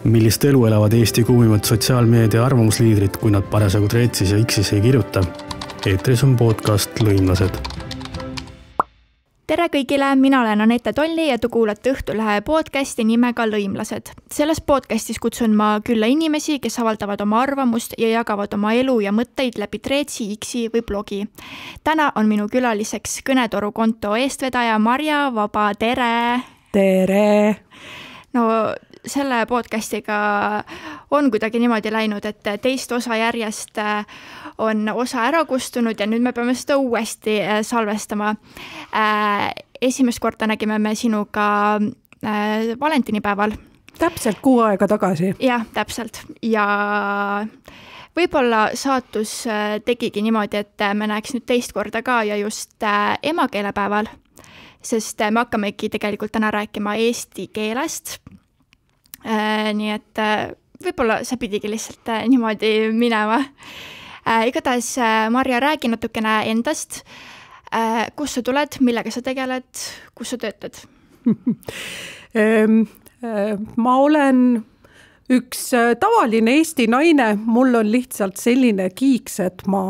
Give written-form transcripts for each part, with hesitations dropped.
Millist elu elavad Eesti kuumimad sotsiaalmeedia arvamusliidrid, kui nad parasjagu Threadsis ja Xis ei kirjuta? Eetris on podcast Lõimlased. Tere kõigile, mina olen Anette Tolli ja te kuulate Õhtulehe podcasti nimega Lõimlased. Selles podcastis kutsun ma külla inimesi, kes avaldavad oma arvamust ja jagavad oma elu ja mõtteid läbi Threadsi, Xi või blogi. Täna on minu külaliseks kõnetoru konto eestvedaja Marja Vaba, tere! Tere! No selle podcastiga on kuidagi niimoodi läinud, et teist osa järjest on osa ära kustunud ja nüüd me peame seda uuesti salvestama. Esimest korda nägime me sinuga valentinipäeval. Täpselt 6 aega tagasi. Jah, täpselt. Ja võib-olla saatus tegigi niimoodi, et me näeks nüüd teist korda ka ja just emakeelepäeval, sest me hakkamegi tegelikult täna rääkima eesti keelest. Nii et võib-olla see pidigi lihtsalt niimoodi minema. Igatahes, Marja, räägi natukene endast. Kus sa tuled, millega sa tegeled, kus sa töötad? Ma olen üks tavaline Eesti naine. Mul on lihtsalt selline kiiks, et ma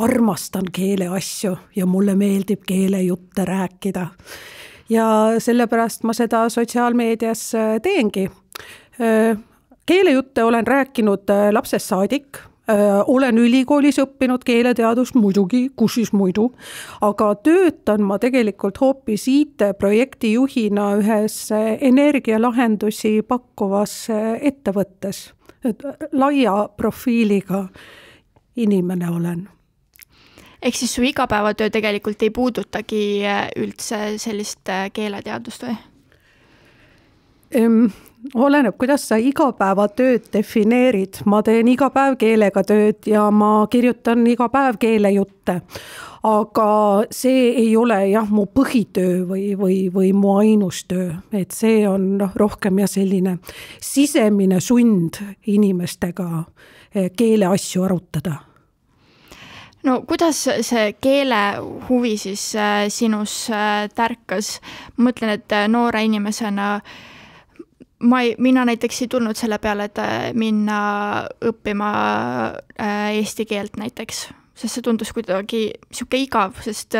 armastan keeleasju ja mulle meeldib keelejutte rääkida. Ja sellepärast ma seda sotsiaalmeedias teengi. Keelejutte olen rääkinud lapsest saadik, olen ülikoolis õppinud keeleteadust muidugi, kus siis muidu, aga töötan ma tegelikult hoopis IT-projekti juhina ühes energialahendusi pakkuvas ettevõttes. Laia profiiliga inimene olen. Ehk siis su igapäevatöö tegelikult ei puudutagi üldse sellist keeleteadust või? Oleneb, kuidas sa igapäevatööd defineerid. Ma teen iga päev keelega tööd ja ma kirjutan iga päev keelejutte. Aga see ei ole mu põhitöö või mu ainus töö. Et see on rohkem selline sisemine sund inimestega keeleasju arutada. No kuidas see keele huvi siis sinus tärkas? Mõtlen, et noore inimesena mina näiteks ei tulnud selle peale, et minna õppima eesti keelt näiteks, sest see tundus kuidagi siuke igav, sest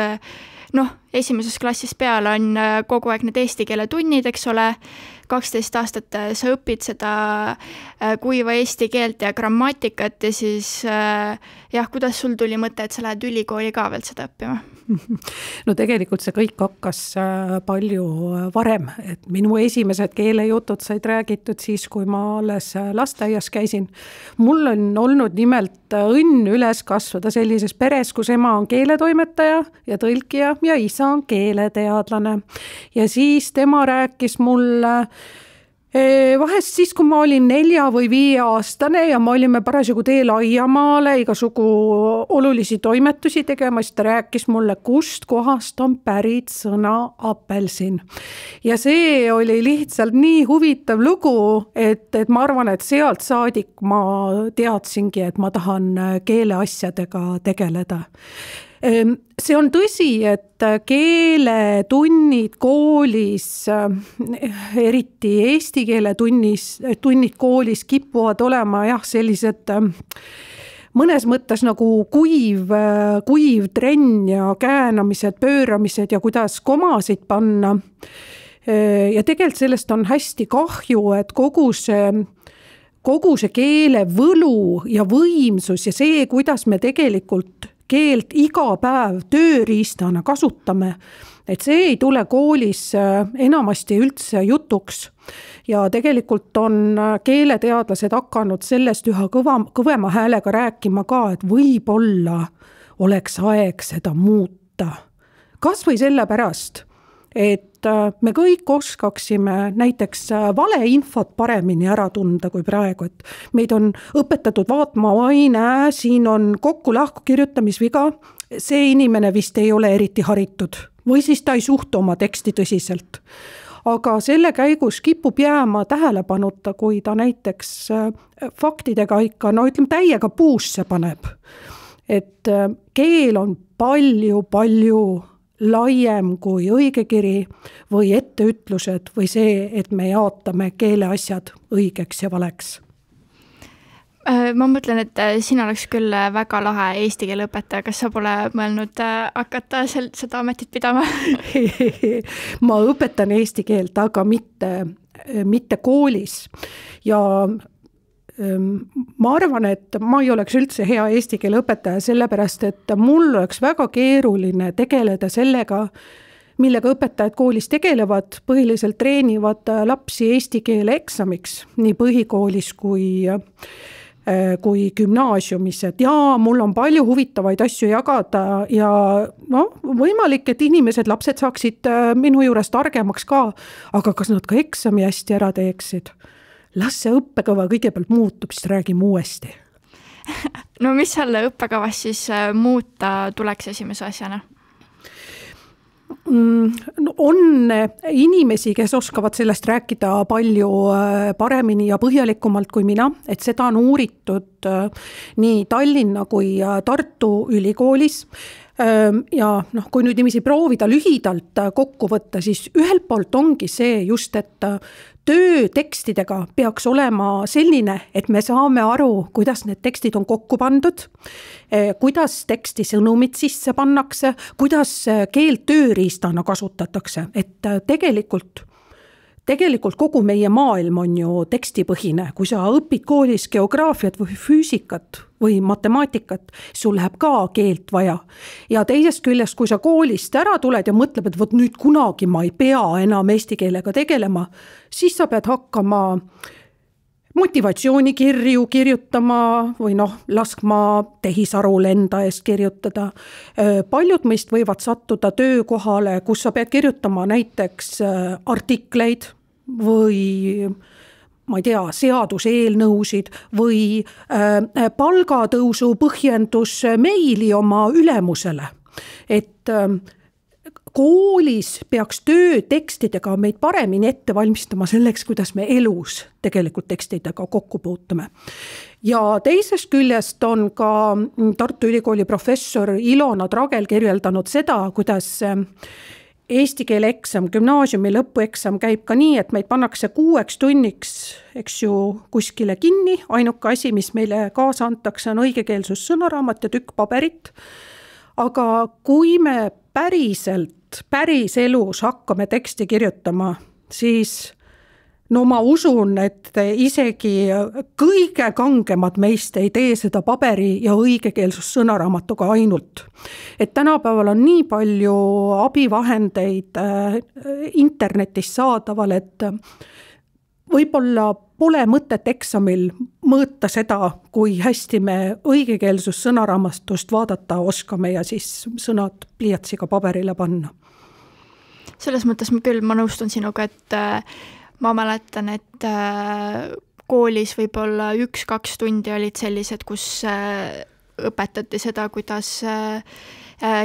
esimeses klassis peale on kogu aeg need eesti keele tunnid, eks ole, 12 aastat sa õpid seda kuiva eesti keelt ja grammatikat ja siis kuidas sul tuli mõte, et sa lähed ülikooli ka veel seda õppima? No tegelikult see kõik hakkas palju varem, et minu esimesed keelejutud said räägitud siis, kui ma alles lasteaias käisin. Mul on olnud nimelt õnn üles kasvada sellises peres, kus ema on keeletoimetaja ja tõlkija ja isa on keeleteadlane. Ja siis tema rääkis mulle vahest siis, kui ma olin 4 või 5 aastane ja ma olime parasjagu teel Aiamaale igasugu olulisi toimetusi tegema, siis ta rääkis mulle, kust kohast on pärit sõna apelsin. Ja see oli lihtsalt nii huvitav lugu, et ma arvan, et sealt saadik ma teadsingi, et ma tahan keeleasjadega tegeleda. See on tõsi, et keeletunnid koolis, eriti eesti keele tunnid koolis kipuvad olema sellised mõnes mõttes nagu kuiv trenn ja käänamised, pööramised ja kuidas komasid panna. Ja tegelikult sellest on hästi kahju, et kogu see keele võlu ja võimsus ja see, kuidas me tegelikult keelt iga päev tööriistana kasutame, et see ei tule koolis enamasti üldse jutuks. Ja tegelikult on keeleteadlased hakanud sellest üha kõvema häälega rääkima ka, et võib-olla oleks aeg seda muuta. Kas või sellepärast, et me kõik oskaksime näiteks valeinfot paremini ära tunda kui praegu, et meid on õpetatud vaatma, siin on kokku-lahku kirjutamisviga, see inimene vist ei ole eriti haritud või siis ta ei suhtu oma teksti tõsiselt. Aga selle käigus kipub jääma tähelepanuta, kui ta näiteks faktidega ikka, täiega puusse paneb. Et keel on palju laiem kui õigekiri või etteütlused või see, et me jaotame keeleasjad õigeks ja valeks? Ma mõtlen, et sina oleks küll väga lahe eesti keele õpetaja, kas sa pole mõelnud hakata seda ametit pidama? Ma õpetan eesti keelt, aga mitte koolis ja ma arvan, et ma ei oleks üldse hea eesti keele õpetaja, sellepärast et mul oleks väga keeruline tegeleda sellega, millega õpetajad koolis tegelevad, põhiliselt treenivad lapsi eesti keele eksamiks, nii põhikoolis kui gümnaasiumis, et jaa, mul on palju huvitavaid asju jagada ja võimalik, et inimesed, lapsed saaksid minu juures targemaks ka, aga kas nad ka eksami hästi ära teeksid? Las see õppekava kõigepealt muutub, siis räägime uuesti. No mis seal õppekavas siis muuta tuleks esimese asjana? On inimesi, kes oskavad sellest rääkida palju paremini ja põhjalikumalt kui mina, et seda on uuritud nii Tallinna kui Tartu ülikoolis. Ja kui nüüd niiviisi proovida lühidalt kokku võtta, siis ühelt poolt ongi see just, et töö tekstidega peaks olema selline, et me saame aru, kuidas need tekstid on kokku pandud, kuidas teksti sõnumid sisse pannakse, kuidas keelt tööriistana kasutatakse, et tegelikult kogu meie maailm on ju tekstipõhine, kui sa õpid koolis geograafiat või füüsikat või matemaatikat, sul läheb ka keelt vaja. Ja teisest küljest, kui sa koolist ära tuled ja mõtled, et võt nüüd kunagi ma ei pea enam eesti keelega tegelema, siis sa pead hakkama motivatsioonikirju kirjutama või laskma tehisarul enda eest kirjutada. Paljud meist võivad sattuda töökohale, kus sa pead kirjutama näiteks artikleid või ma ei tea, seaduseelnõusid või palgatõusu põhjendus meili oma ülemusele. Et koolis peaks töötekstidega meid paremini ette valmistama selleks, kuidas me elus tegelikult tekstidega kokku puutume. Ja teisest küljest on ka Tartu Ülikooli professor Ilona Tragel kirjeldanud seda, kuidas eesti keele eksam, gümnaasiumi lõpueksam käib ka nii, et meid pannakse 6 tunniks, eks ju, kuskile kinni. Ainuke asi, mis meile kaasa antakse, on õigekeelsus sõnaraamat ja tükk paberit. Aga kui me päris elus hakkame teksti kirjutama, siis ma usun, et isegi kõige kangemad meist ei tee seda paberi ja õigekeelsus sõnaraamatuga ainult. Et tänapäeval on nii palju abivahendeid internetis saadaval, et võib-olla pole mõtet eksamil mõõta seda, kui hästi me õigekeelsus sõnaraamatust vaadata oskame ja siis sõnad pliiatsiga paberile panna. Selles mõttes ma nõustun sinuga, et ma mäletan, et koolis võib-olla 1-2 tundi olid sellised, kus õpetati seda, kuidas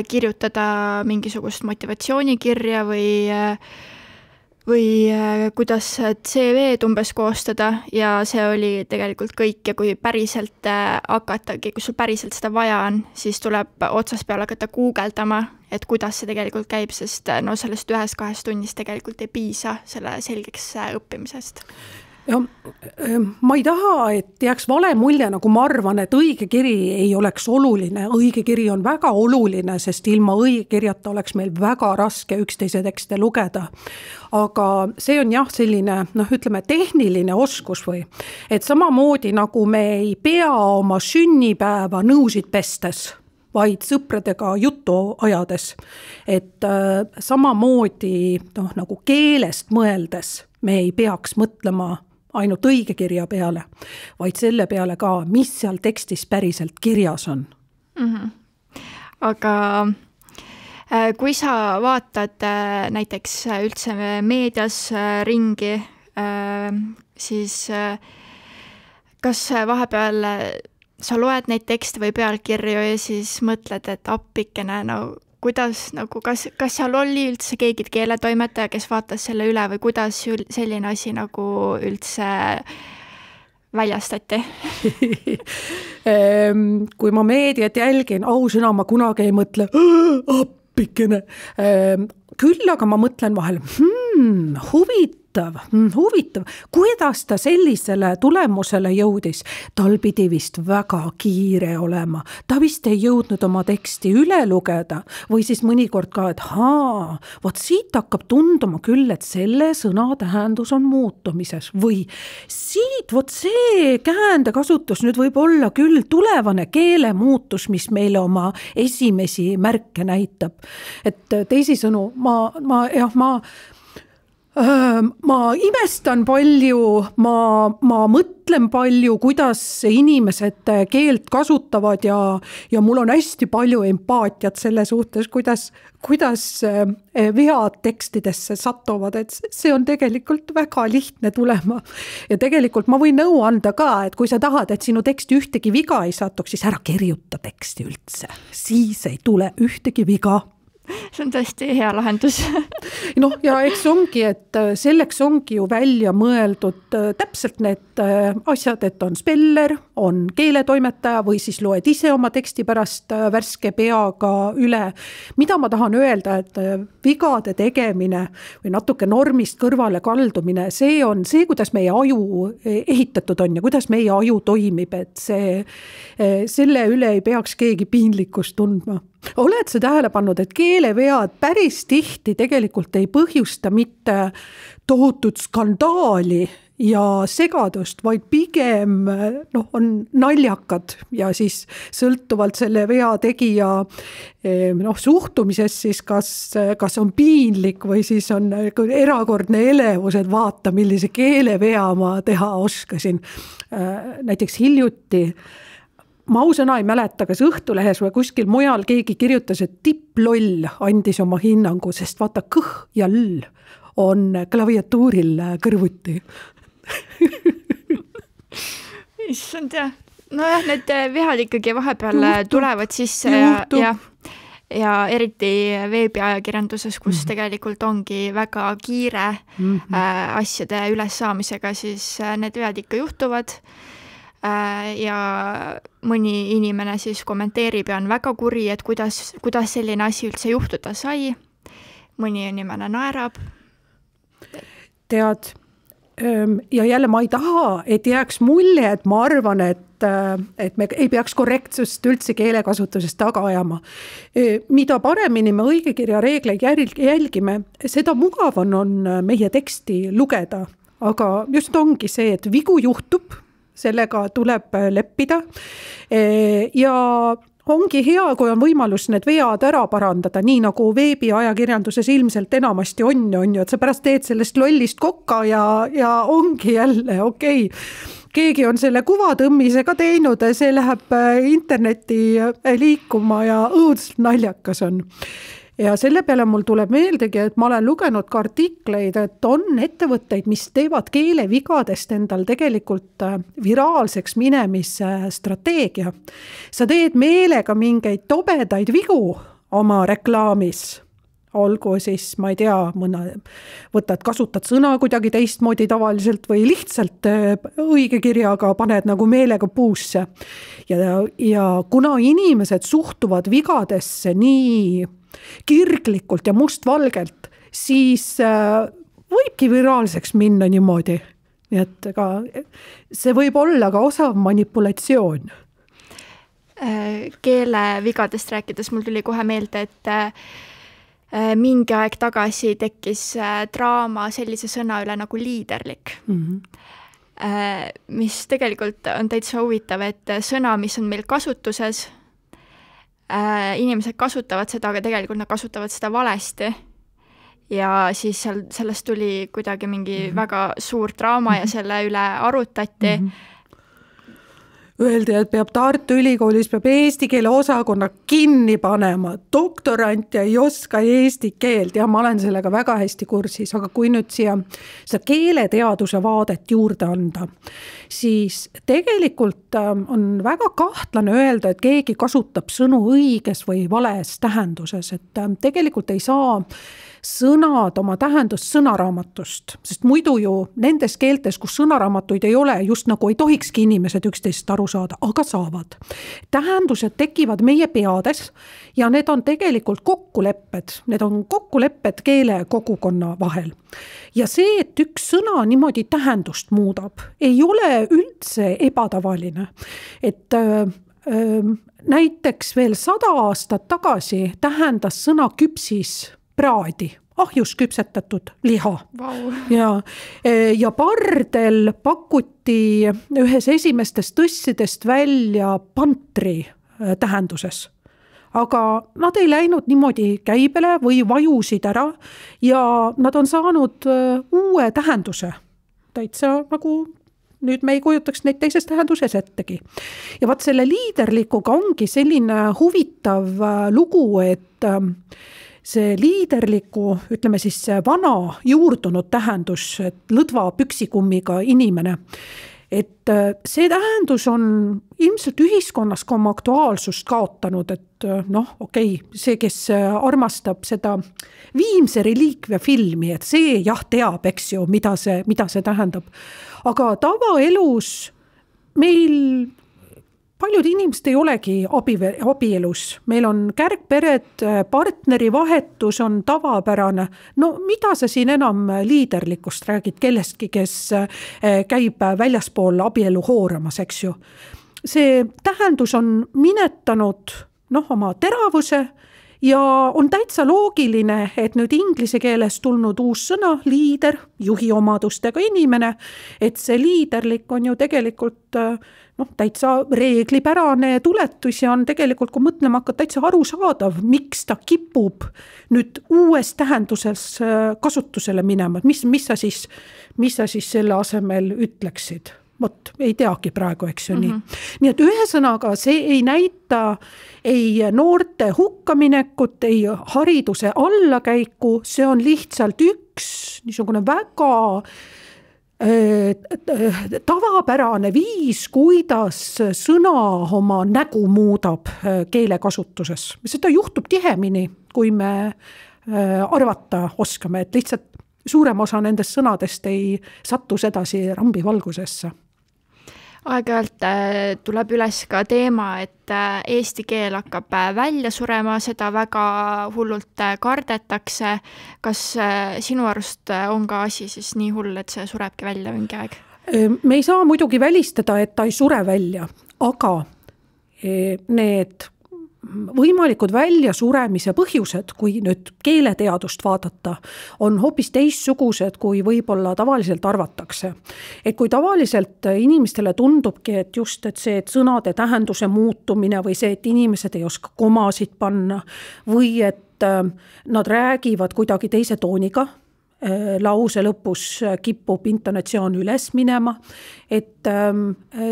kirjutada mingisugust motivatsioonikirja või kuidas CV-d umbes koostada ja see oli tegelikult kõik ja kui päriselt hakatagi, kui sul päriselt seda vaja on, siis tuleb otsast peale hakata guugeldama, et kuidas see tegelikult käib, sest sellest 1-2 tunnist tegelikult ei piisa selle selgeks õppimisest. Ja, ma ei taha, et jääks vale mulje, nagu ma arvan, et õige kiri ei oleks oluline. Õige kiri on väga oluline, sest ilma õige kirjata oleks meil väga raske üksteise tekste lugeda. Aga see on jah selline, ütleme, tehniline oskus või, et samamoodi nagu me ei pea oma sünnipäeva nõusid pestes, vaid sõpradega juttu ajades. Et samamoodi nagu keelest mõeldes me ei peaks mõtlema ainult õige kirja peale, vaid selle peale ka, mis seal tekstis päriselt kirjas on. Mm-hmm. Aga kui sa vaatad näiteks üldse meedias ringi, siis kas vahepeal sa loed neid tekste või pealkirju ja siis mõtled, et appikene, kuidas, kas seal oli üldse keegi keeletoimetaja, kes vaatas selle üle või kuidas selline asi üldse väljastati? Kui ma meediat jälgin, ausõna, ma kunagi ei mõtle, appikene. Küll aga ma mõtlen vahel, huvitav, kuidas ta sellisele tulemusele jõudis. Tal pidi vist väga kiire olema. Ta vist ei jõudnud oma teksti üle lugeda või siis mõnikord ka, et vot siit hakkab tunduma küll, et selle sõna tähendus on muutumises või siit vot see käändekasutus nüüd võib olla küll tulevane keelemuutus, mis meile oma esimesi märke näitab. Et teisisõnu, ma imestan palju, ma mõtlen palju, kuidas inimesed keelt kasutavad ja mul on hästi palju empaatiat selle suhtes, kuidas vead tekstidesse satuvad, et see on tegelikult väga lihtne tulema. Ja tegelikult ma võin nõu anda ka, et kui sa tahad, et sinu teksti ühtegi viga ei satuks, siis ära kirjuta teksti üldse. Siis ei tule ühtegi viga. See on tõesti hea lahendus. Ja eks ongi, et selleks ongi ju välja mõeldud täpselt need asjad, et on speller, on keeletoimetaja või siis loed ise oma teksti pärast värske peaga üle. Mida ma tahan öelda, et vigade tegemine või natuke normist kõrvale kaldumine, see on see, kuidas meie aju ehitatud on ja kuidas meie aju toimib, et selle üle ei peaks keegi piinlikkust tundma. Oled sa tähele pannud, et keelevead päris tihti tegelikult ei põhjusta mitte tohutut skandaali ja segadust, vaid pigem on naljakad ja siis sõltuvalt selle vea tegija suhtumisest siis kas on piinlik või siis on erakordne elevus, et vaata, millise keelevea ma teha oskasin. Näiteks hiljuti ma ausõna ei mäleta, kas Õhtulehes või kuskil mujal keegi kirjutas, et tipploll andis oma hinnangu, sest vaata kõh ja l on klaviatuuril kõrvuti. Issand jah. Nojah, need vihad ikkagi vahepeal tulevad sisse ja eriti veebiajakirjanduses, kus tegelikult ongi väga kiire asjade ülessaamisega, siis need vead ikka juhtuvad. Ja mõni inimene siis kommenteerib ja on väga kuri, et kuidas selline asi üldse juhtuda sai. Mõni inimene naerab. Tead, ja jälle ma ei taha, et jääks mulje, et ma arvan, et me ei peaks korrektsust üldse keelekasutusest taga ajama. Mida paremini me õigekirja reegleid jälgime, seda mugavam on meie teksti lugeda. Aga just ongi see, et vigu juhtub, sellega tuleb leppida ja ongi hea, kui on võimalus need vead ära parandada, nii nagu veebiajakirjanduses ilmselt enamasti on ju, et sa pärast teed sellest lollist kokka ja ongi jälle okei. Keegi on selle kuvatõmmisega teinud, see läheb interneti liikuma ja õudselt naljakas on. Ja selle peale mul tuleb meeldegi, et ma olen lugenud ka artikleid, et on ettevõtteid, mis teevad keelevigadest endal tegelikult viraalseks minemise strateegia. Sa teed meelega mingeid tobedaid vigu oma reklaamis. Olgu siis, ma ei tea, kasutad sõna kuidagi teistmoodi tavaliselt või lihtsalt õige kirjaga paned nagu meelega puusse. Ja kuna inimesed suhtuvad vigadesse nii kirglikult ja mustvalgelt, siis võibki viraalseks minna niimoodi. Nii et see võib olla ka osav manipulatsioon. Keelevigadest rääkides mul tuli kohe meelde, et mingi aeg tagasi tekkis draama sellise sõna üle nagu liiderlik, mis tegelikult on täitsa huvitav, et sõna, mis on meil kasutuses, inimesed kasutavad seda, aga tegelikult nad kasutavad seda valesti ja siis sellest tuli kuidagi mingi väga suur draama ja selle üle arutati. Öeldi, et Tartu Ülikoolis peab eesti keele osakonna kinni panema. Doktorant ei oska eesti keelt ja ma olen sellega väga hästi kursis, aga kui nüüd siia seda keeleteaduse vaadet juurde anda, siis tegelikult on väga kahtlane öelda, et keegi kasutab sõnu õiges või vales tähenduses, et tegelikult ei saa sõnad oma tähendust sõnaraamatust, sest muidu ju nendes keeltes, kus sõnaraamatuid ei ole, just nagu ei tohikski inimesed üksteisest aru saada, aga saavad. Tähendused tekivad meie peades ja need on tegelikult kokkulepped keele kogukonna vahel. Ja see, et üks sõna niimoodi tähendust muudab, ei ole üldse ebatavaline. Et näiteks veel 100 aastat tagasi tähendas sõna küpsis praadi, ahjus küpsetatud liha. Wow. Ja pardel pakuti ühes esimestest tõssidest välja pantri tähenduses. Aga nad ei läinud niimoodi käibele või vajusid ära ja nad on saanud uue tähenduse. Täitsa nagu nüüd me ei kujutaks neid teises tähenduses ettegi. Ja vaat selle liiderlikuga ongi selline huvitav lugu, et see liiderliku, ütleme siis see vana juurdunud tähendus, et lõdva püksikummiga inimene, et see tähendus on ilmselt ühiskonnas ka oma aktuaalsust kaotanud, et see, kes armastab seda Viimse reliikvia filmi, et see teab, eks ju, mida see tähendab. Aga tavaelus meil paljud inimesed ei olegi abielus. Meil on kärgpered, partneri vahetus on tavapärane. No mida sa siin enam liiderlikust räägid kellestki, kes käib väljaspool abielu hooramas, eks ju. See tähendus on minetanud oma teravuse ja on täitsa loogiline, et nüüd inglise keeles tulnud uus sõna, liider, juhi omadustega inimene, et see liiderlik on ju tegelikult täitsa reeglipärane tuletus ja on tegelikult, kui mõtlema hakkad, täitsa arusaadav, miks ta kipub nüüd uues tähenduses kasutusele minema. Mis sa siis selle asemel ütleksid? Vot, ei teagi praegu, eks ju nii. Nii et ühesõnaga see ei näita ei noorte hukkaminekut, ei hariduse allakäiku, see on lihtsalt üks niisugune väga tavapärane viis, kuidas sõna oma nägu muudab keelekasutuses. Seda juhtub tihemini, kui me arvata oskame, et lihtsalt suurem osa nendest sõnadest ei sattu sedasi rambivalgusesse. Aeg-ajalt tuleb üles ka teema, et eesti keel hakkab välja surema, seda väga hullult kardetakse. Kas sinu arust on ka asi siis nii hull, et see surebki välja mingi aeg? Me ei saa muidugi välistada, et ta ei sure välja, aga need võimalikud väljasuremise põhjused, kui nüüd keeleteadust vaadata, on hoopis teistsugused, kui võib-olla tavaliselt arvatakse. Et kui tavaliselt inimestele tundubki, et just et see et sõnade tähenduse muutumine või see, et inimesed ei oska komasid panna või et nad räägivad kuidagi teise tooniga, lause lõpus kipub intonatsioon üles minema, et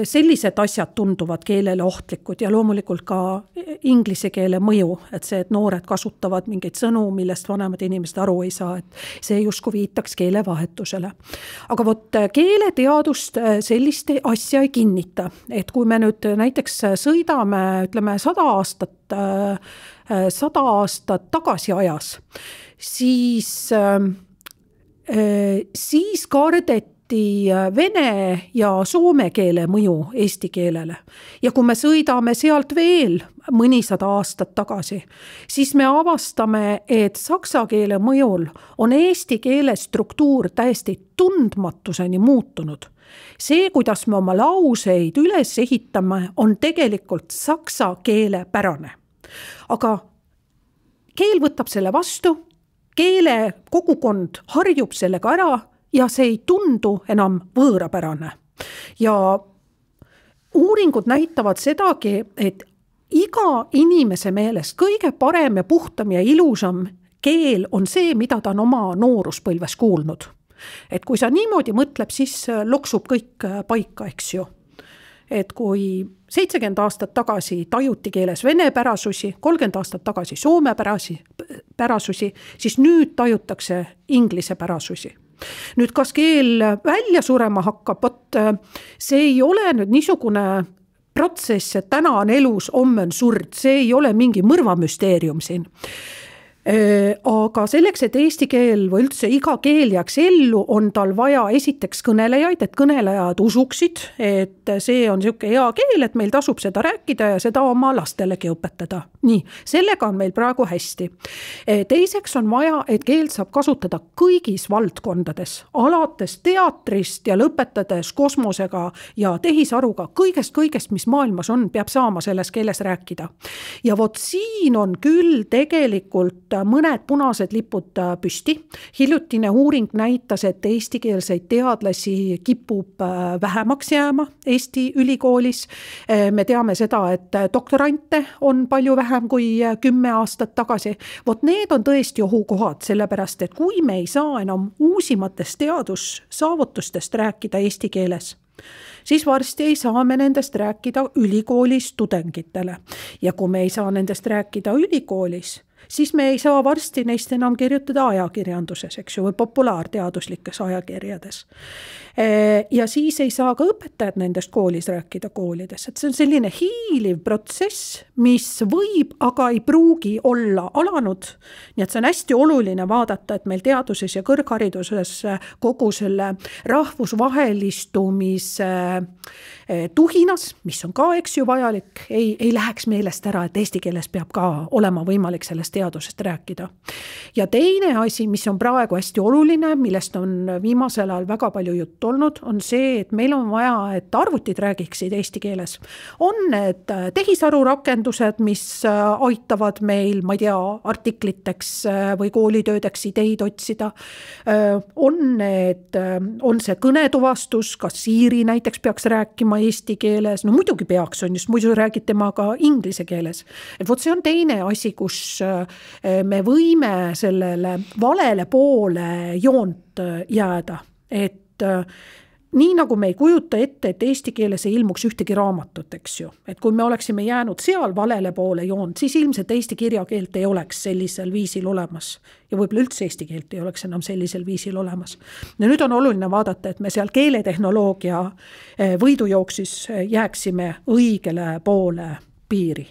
sellised asjad tunduvad keelele ohtlikud ja loomulikult ka inglise keele mõju, et see, et noored kasutavad mingeid sõnu, millest vanemad inimesed aru ei saa, et see justkui viitaks keelevahetusele. Aga vot keeleteadust sellist asja ei kinnita, et kui me nüüd näiteks sõidame, ütleme 100 aastat tagasi ajas, siis kardeti vene ja soome keele mõju eesti keelele. Ja kui me sõidame sealt veel mõnisada aastat tagasi, siis me avastame, et saksa keele mõjul on eesti keele struktuur täiesti tundmatuseni muutunud. See, kuidas me oma lauseid üles ehitame, on tegelikult saksa keele pärane. Aga keel võtab selle vastu, keele kogukond harjub sellega ära ja see ei tundu enam võõrapärane. Ja uuringud näitavad sedagi, et iga inimese meelest kõige parem ja puhtam ja ilusam keel on see, mida ta on oma nooruspõlves kuulnud. Et kui sa niimoodi mõtleb, siis loksub kõik paika, eks ju. Et kui 70 aastat tagasi tajuti keeles vene pärasusi, 30 aastat tagasi soome pärasusi, siis nüüd tajutakse inglise pärasusi. Nüüd kas keel välja surema hakkab, see ei ole nüüd niisugune protsess, et täna on elus, homme on surd, see ei ole mingi mõrvamüsteerium siin. Aga selleks, et eesti keel või üldse iga keel jääks ellu, on tal vaja esiteks kõnelejaid, et kõnelejad usuksid, et see on niisugune hea keel, et meil tasub seda rääkida ja seda oma lastelegi õpetada. Nii, sellega on meil praegu hästi. Teiseks on vaja, et keelt saab kasutada kõigis valdkondades, alates teatrist ja lõpetades kosmosega ja tehisaruga, kõigest, mis maailmas on, peab saama selles keeles rääkida. Ja vot siin on küll tegelikult mõned punased lipud püsti. Hiljutine uuring näitas, et eestikeelseid teadlasi kipub vähemaks jääma Eesti ülikoolis. Me teame seda, et doktorante on palju vähem kui 10 aastat tagasi. Vot need on tõesti ohukohad, sellepärast, et kui me ei saa enam uusimatest teadussaavutustest rääkida eesti keeles, siis varsti ei saa me nendest rääkida ülikoolis tudengitele. Ja kui me ei saa nendest rääkida ülikoolis, siis me ei saa varsti neist enam kirjutada ajakirjanduses, eks ju, või populaarteaduslikes ajakirjades. Ja siis ei saa ka õpetajad nendest koolis rääkida koolides. Et see on selline hiiliv protsess, mis võib, aga ei pruugi olla alanud. Nii et see on hästi oluline vaadata, et meil teaduses ja kõrghariduses kogu selle rahvusvahelistumise tuhinas, mis on ka, eks ju, vajalik, ei läheks meelest ära, et eesti keeles peab ka olema võimalik sellest teadusest rääkida. Ja teine asi, mis on praegu hästi oluline, millest on viimasel ajal väga palju juttu olnud, on see, et meil on vaja, et arvutid räägiksid eesti keeles. On need tehisaru rakendused, mis aitavad meil, ma ei tea, artikliteks või koolitöödeks ideid otsida. On see kõnetuvastus, kas Siiri näiteks peaks rääkima eesti keeles, no muidugi peaks, on just, muidu räägid temaga inglise keeles. Et vot see on teine asi, kus me võime sellele valele poole joont jääda, et nii nagu me ei kujuta ette, et eesti keeles ei ilmuks ühtegi raamatut, eks ju. Et kui me oleksime jäänud seal valele poole joont, siis ilmselt eesti kirjakeelt ei oleks sellisel viisil olemas. Ja võib-olla üldse eesti keelt ei oleks enam sellisel viisil olemas. Ja nüüd on oluline vaadata, et me seal keeletehnoloogia võidujooksis jääksime õigele poole piiri.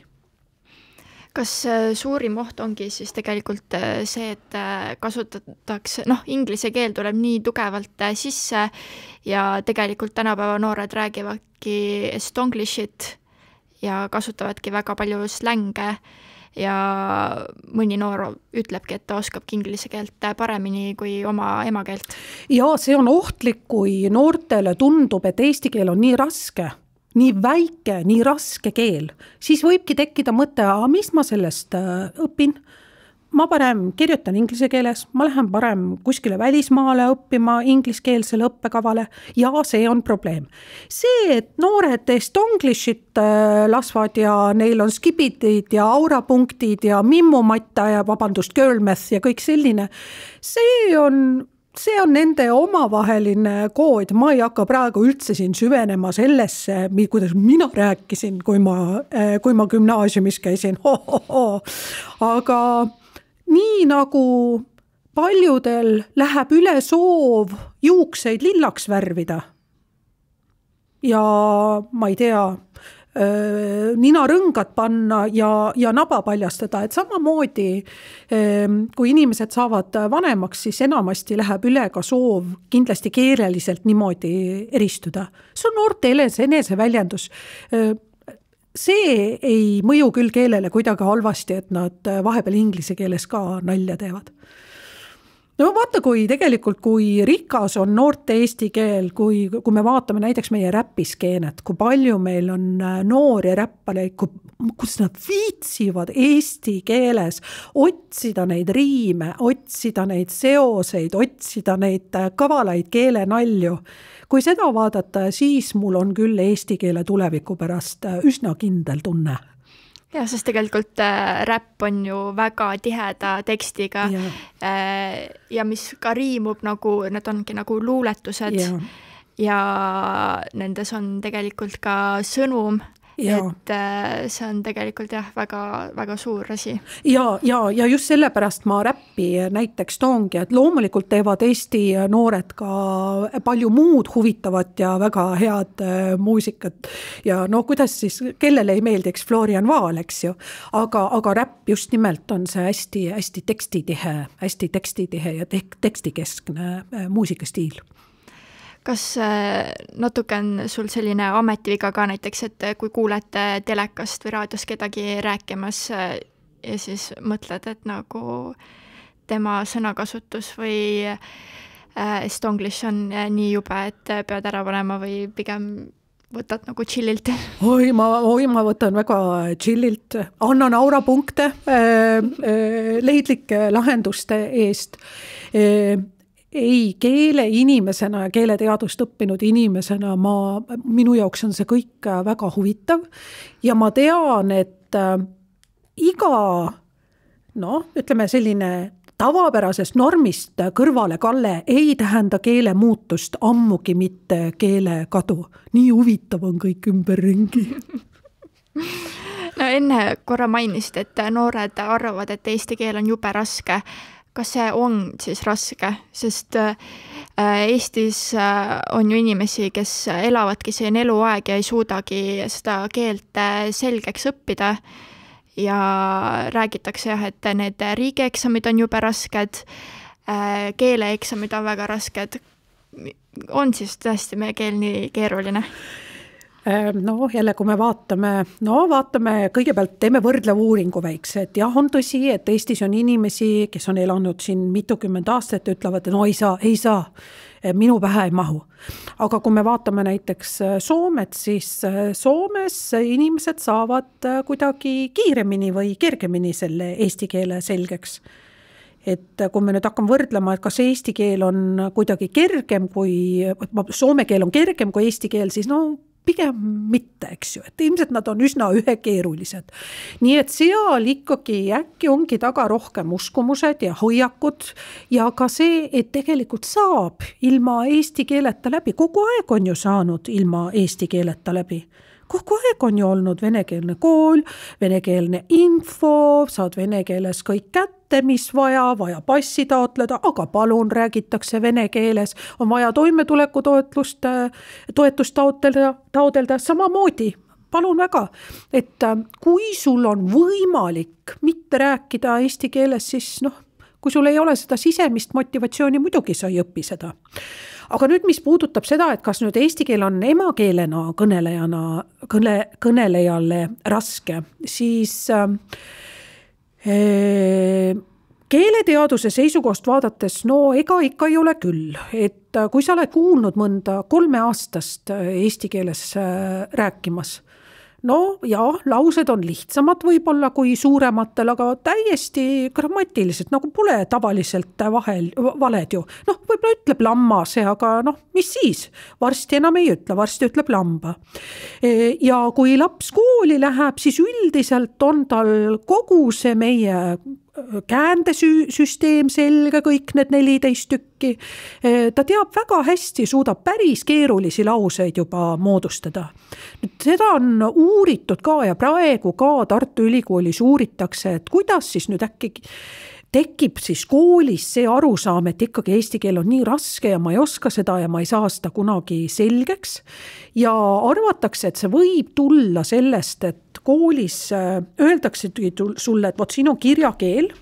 Kas suurim oht ongi siis tegelikult see, et kasutatakse, inglise keel tuleb nii tugevalt sisse ja tegelikult tänapäeva noored räägivadki estonglishit ja kasutavadki väga palju slänge ja mõni noor ütlebki, et ta oskabki inglise keelt paremini kui oma emakeelt. Ja see on ohtlik, kui noortele tundub, et eesti keel on nii raske, nii väike, nii raske keel, siis võibki tekkida mõte, mis ma sellest õpin. Ma parem kirjutan inglise keeles, ma lähen parem kuskile välismaale õppima ingliskeelsele õppekavale ja see on probleem. See, et noored estonglishit lasvad ja neil on skibidid ja aurapunktid ja mimmumatta ja girlmath ja kõik selline, see on nende omavaheline kood, ma ei hakka praegu üldse siin süvenema sellesse, kuidas mina rääkisin, kui ma gümnaasiumis käisin. Aga nii nagu paljudel läheb üle soov juukseid lillaks värvida ja ma ei tea, ninarõngad panna ja naba paljastada, et samamoodi kui inimesed saavad vanemaks, siis enamasti läheb üle ka soov kindlasti keeleliselt niimoodi eristuda. See on noorte eneseväljendus. See ei mõju küll keelele kuidagi halvasti, et nad vahepeal inglise keeles ka nalja teevad. No vaata, kui rikas on noorte eesti keel, kui me vaatame näiteks meie räppiskeenet, kui palju meil on noori räppaleid, kus nad viitsivad eesti keeles otsida neid riime, otsida neid seoseid, otsida neid kavalaid keelenalju. Kui seda vaadata, siis mul on küll eesti keele tuleviku pärast üsna kindel tunne. Ja, sest tegelikult räpp on ju väga tiheda tekstiga ja mis ka riimub nagu, need ongi nagu luuletused ja nendes on tegelikult ka sõnum et see on tegelikult jah, väga, väga suur asi. Ja just sellepärast ma räppi näiteks toongi, et loomulikult teevad Eesti noored ka palju muud huvitavat ja väga head muusikat ja no kuidas siis, kellele ei meeldiks Florian Vaal, eks ju, aga räpp just nimelt on see hästi tekstitihe ja tekstikeskne muusikastiil. Kas natuke on sul selline ametiviga ka näiteks, et kui kuulete telekast või raadios kedagi rääkimas ja siis mõtled, et nagu tema sõnakasutus või estonglish on nii jube, et pead ära panema või pigem võtad nagu chillilt? Oi, ma võtan väga chillilt, annan aurapunkte leidlike lahenduste eest. Ei, keele inimesena ja keeleteadust õppinud inimesena minu jaoks on see kõik väga huvitav ja ma tean, et iga, ütleme selline tavapärasest normist kõrvalekalle ei tähenda keele muutust, ammugi mitte keele kadu. Nii huvitav on kõik ümberringi. No enne korra mainisid, et noored arvavad, et eesti keel on jube raske. Kas see on siis raske, sest Eestis on ju inimesi, kes elavadki siin eluaeg ja ei suudagi seda keelt selgeks õppida ja räägitakse jah, et need riigieksamid on jube rasked, keeleeksamid on väga rasked. On siis tõesti meie keel nii keeruline? No jälle, kui me vaatame kõigepealt teeme võrdleva uuringu väikse, et jah, on tõsi, et Eestis on inimesi, kes on elanud siin mitukümmend aastat ja ütlevad, no ei saa, minu pähe ei mahu. Aga kui me vaatame näiteks Soomet, siis Soomes inimesed saavad kuidagi kiiremini või kergemini selle eesti keele selgeks. Et kui me nüüd hakkame võrdlema, et kas eesti keel on kuidagi kergem kui, soome keel on kergem kui eesti keel, siis pigem mitte, eks ju, et ilmselt nad on üsna ühekeerulised. Nii et seal ikkagi äkki ongi taga rohkem uskumused ja hoiakud ja ka see, et tegelikult saab ilma eesti keeleta läbi, kogu aeg on ju saanud ilma eesti keeleta läbi. Kogu aeg on ju olnud venekeelne kool, venekeelne info, saad vene keeles kõik kätte, mis vaja passi taotleda, aga palun räägitakse vene keeles, on vaja toimetuleku toetust taotleda samamoodi. Palun väga, et kui sul on võimalik mitte rääkida eesti keeles, siis kui sul ei ole seda sisemist motivatsiooni, muidugi sa ei õpi seda. Aga nüüd, mis puudutab seda, et kas nüüd eesti keel on emakeelena kõnelejale raske, siis keeleteaduse seisukohast vaadates, ega ikka ei ole küll. Et kui sa oled kuulnud mõnda 3 aastast eesti keeles rääkimas, laused on lihtsamad võib-olla kui suurematel, aga täiesti grammatilised, nagu pole tavaliselt valed ju. Võib-olla ütleb lammase, aga mis siis? Varsti enam ei ütle, varsti ütleb lamba. Ja kui laps kooli läheb, siis üldiselt on tal kogu see meie käändesüsteem selge, kõik need 14 tükki. Ta teab väga hästi, suudab päris keerulisi lauseid juba moodustada. Seda on uuritud ka ja praegu ka Tartu Ülikoolis uuritakse, et kuidas siis nüüd äkki tekib siis koolis see arusaam, et ikkagi eesti keel on nii raske ja ma ei oska seda ja ma ei saa seda kunagi selgeks. Ja arvatakse, et see võib tulla sellest, et koolis öeldakse sulle, et siin on kirjakeel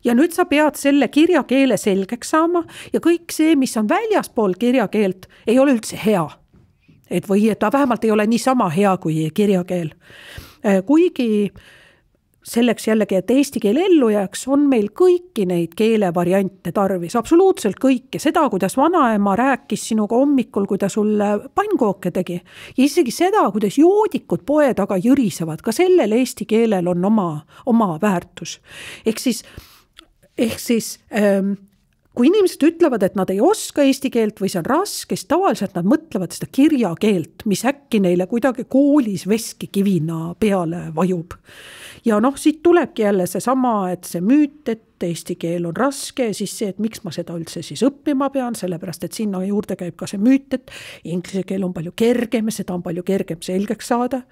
ja nüüd sa pead selle kirjakeele selgeks saama ja kõik see, mis on väljaspool kirjakeelt, ei ole üldse hea. Või et ta vähemalt ei ole nii sama hea kui kirjakeel. Kuigi selleks jällegi, et eesti keel ellu jääks, on meil kõiki neid keelevariante tarvis, absoluutselt kõike. Seda, kuidas vanaema rääkis sinuga hommikul, kui ta sulle pannkooke tegi. Ja isegi seda, kuidas joodikud poe taga jõrisevad, ka sellel eesti keelel on oma väärtus. Ehk siis kui inimesed ütlevad, et nad ei oska eesti keelt või see on raske, siis tavaliselt nad mõtlevad seda kirjakeelt, mis äkki neile kuidagi koolis veskikivina peale vajub. Ja siit tulebki jälle see sama, et see müüt, et eesti keel on raske, siis see, et miks ma seda üldse siis õppima pean, sellepärast, et sinna juurde käib ka see müüt, et inglise keel on palju kergem ja seda on palju kergem selgeks saada.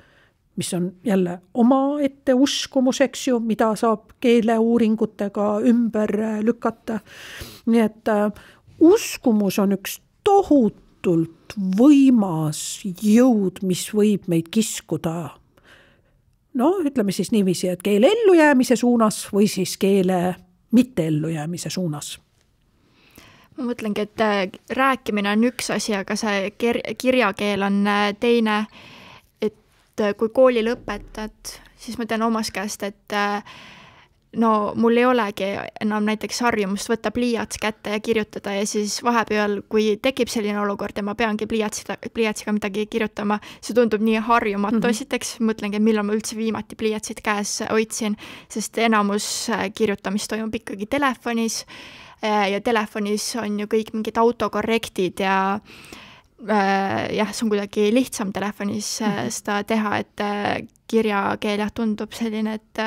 mis on jälle omaette uskumus, eks ju, mida saab keeleuuringutega ümber lükata. Nii et uskumus on üks tohutult võimas jõud, mis võib meid kiskuda, ütleme siis niiviisi, et keele ellujäämise suunas või siis keele mitte ellujäämise suunas. Ma mõtlengi, et rääkimine on üks asi, aga see kirjakeel on teine. Kui koolil õpetad, siis ma tean omas käest, et mul ei olegi enam näiteks harjumust võtta pliiats kätte ja kirjutada ja siis vahepeal, kui tekib selline olukord ja ma peangi pliiatsiga midagi kirjutama, see tundub nii harjumatu esiteks, mõtlengi, millal ma üldse viimati pliiatsid käes hoidsin, sest enamus kirjutamist toimub ikkagi telefonis ja telefonis on ju kõik mingid autokorrektid ja see on kuidagi lihtsam telefonis seda teha, et kirjakeel tundub selline, et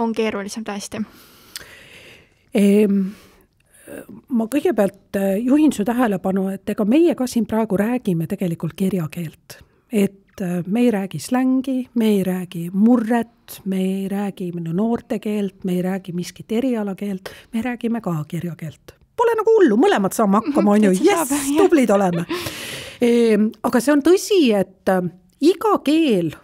on keerulisem tõesti. Ma kõigepealt juhin su tähelepanu, et ega meie ka siin praegu räägime tegelikult kirjakeelt. Et me ei räägi slängi, me ei räägi murret, me ei räägi noortekeelt, me ei räägi miskit erialakeelt, me räägime ka kirjakeelt. Pole nagu hullu, mõlemad saame hakkama, on ju, tublid oleme. Aga see on tõsi, et iga keel,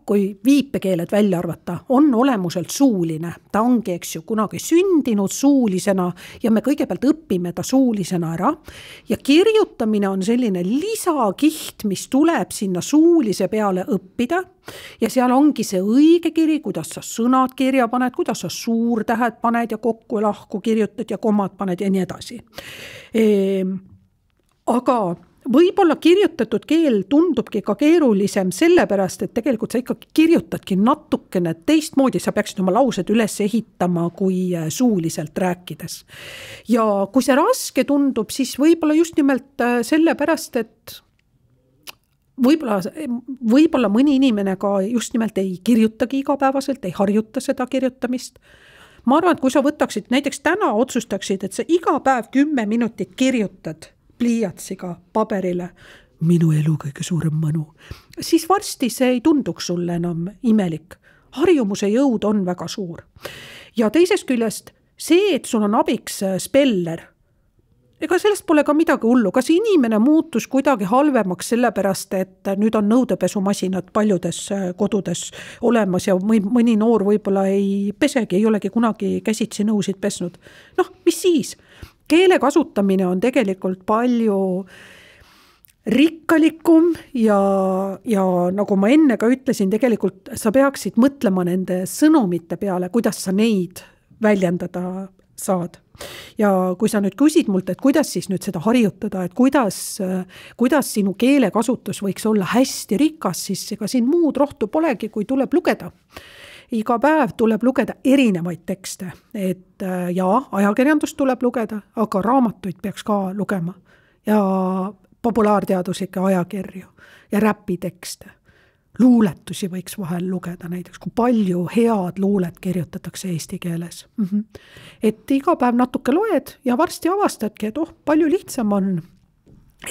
kui viipekeeled välja arvata, on olemuselt suuline. Ta ongi, eks ju, kunagi sündinud suulisena ja me kõigepealt õpime ta suulisena ära. Ja kirjutamine on selline lisakiht, mis tuleb sinna suulise peale õppida. Ja seal ongi see õige kiri, kuidas sa sõnad kirja paned, kuidas sa suurtähed paned ja kokku ja lahku kirjutad ja kommad paned ja nii edasi. Aga võib-olla kirjutatud keel tundubki ka keerulisem sellepärast, et tegelikult sa ikkagi kirjutadki natukene teistmoodi, sa peaksid oma laused üles ehitama kui suuliselt rääkides. Ja kui see raske tundub, siis võib-olla just nimelt sellepärast, et võib-olla mõni inimene ka just nimelt ei kirjutagi igapäevaselt, ei harjuta seda kirjutamist. Ma arvan, et kui sa võtaksid, näiteks täna otsustaksid, et sa iga päev 10 minutit kirjutad pliiatsiga paberile, minu elu kõige suurem mõnu, siis varsti see ei tunduks sulle enam imelik. Harjumuse jõud on väga suur. Ja teisest küljest see, et sul on abiks speller, ega sellest pole ka midagi hullu. Kas inimene muutus kuidagi halvemaks sellepärast, et nüüd on nõudepesumasinad paljudes kodudes olemas ja mõni noor võib-olla ei pesegi, ei olegi kunagi käsitsi nõusid pesnud. Mis siis? Keele kasutamine on tegelikult palju rikkalikum ja nagu ma enne ka ütlesin, tegelikult sa peaksid mõtlema nende sõnumite peale, kuidas sa neid väljendada saad. Ja kui sa nüüd küsid mult, et kuidas siis nüüd seda harjutada, et kuidas sinu keelekasutus võiks olla hästi rikas, siis ega siin muud rohtu polegi, kui tuleb lugeda. Iga päev tuleb lugeda erinevaid tekste, et ajakirjandust tuleb lugeda, aga raamatuid peaks ka lugema ja populaarteaduslikke ajakirju ja räpitekste. Luuletusi võiks vahel lugeda näiteks, kui palju head luulet kirjutatakse eesti keeles. Et iga päev natuke loed ja varsti avastadki, et palju lihtsam on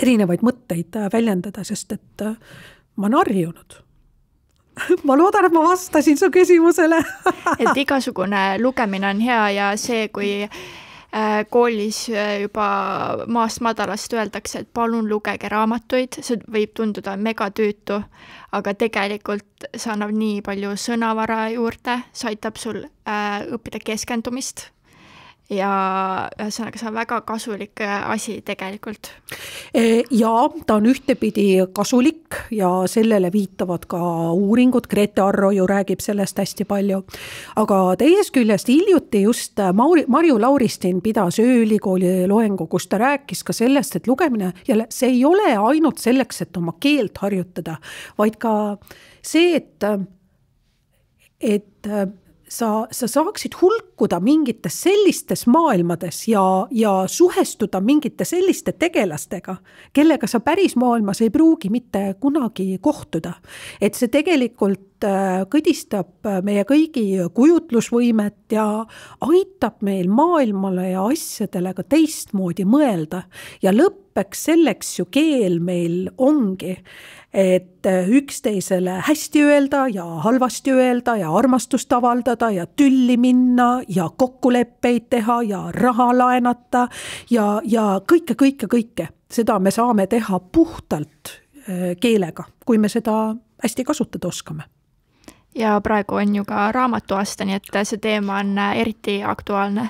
erinevaid mõtteid väljendada, sest et ma olen harjunud. Ma loodan, et ma vastasin su küsimusele. Et igasugune lugemine on hea ja see, kui koolis juba maast madalast öeldakse, et palun lugege raamatuid, see võib tunduda megatüütu, aga tegelikult see annab nii palju sõnavara juurde, see aitab sul õppida keskendumist ja ühesõnaga see on väga kasulik asi tegelikult. Ja ta on ühtepidi kasulik ja sellele viitavad ka uuringud, Grete Arro ju räägib sellest hästi palju, aga teisest küljest hiljuti just Marju Lauristin pidas ööülikooli loengu, kus ta rääkis ka sellest, et lugemine, jälle see ei ole ainult selleks, et oma keelt harjutada, vaid ka see, et sa saaksid hulkuda mingites sellistes maailmades ja suhestuda mingite selliste tegelastega, kellega sa päris maailmas ei pruugi mitte kunagi kohtuda. Et see tegelikult kõdistab meie kõigi kujutlusvõimet ja aitab meil maailmale ja asjadele ka teistmoodi mõelda. Ja õppeks selleks ju keel meil ongi, et üksteisele hästi öelda ja halvasti öelda ja armastust avaldada ja tülli minna ja kokkuleppeid teha ja raha laenata ja kõike. Seda me saame teha puhtalt keelega, kui me seda hästi kasutada oskame. Ja praegu on ju ka raamatuaasta, nii et see teema on eriti aktuaalne.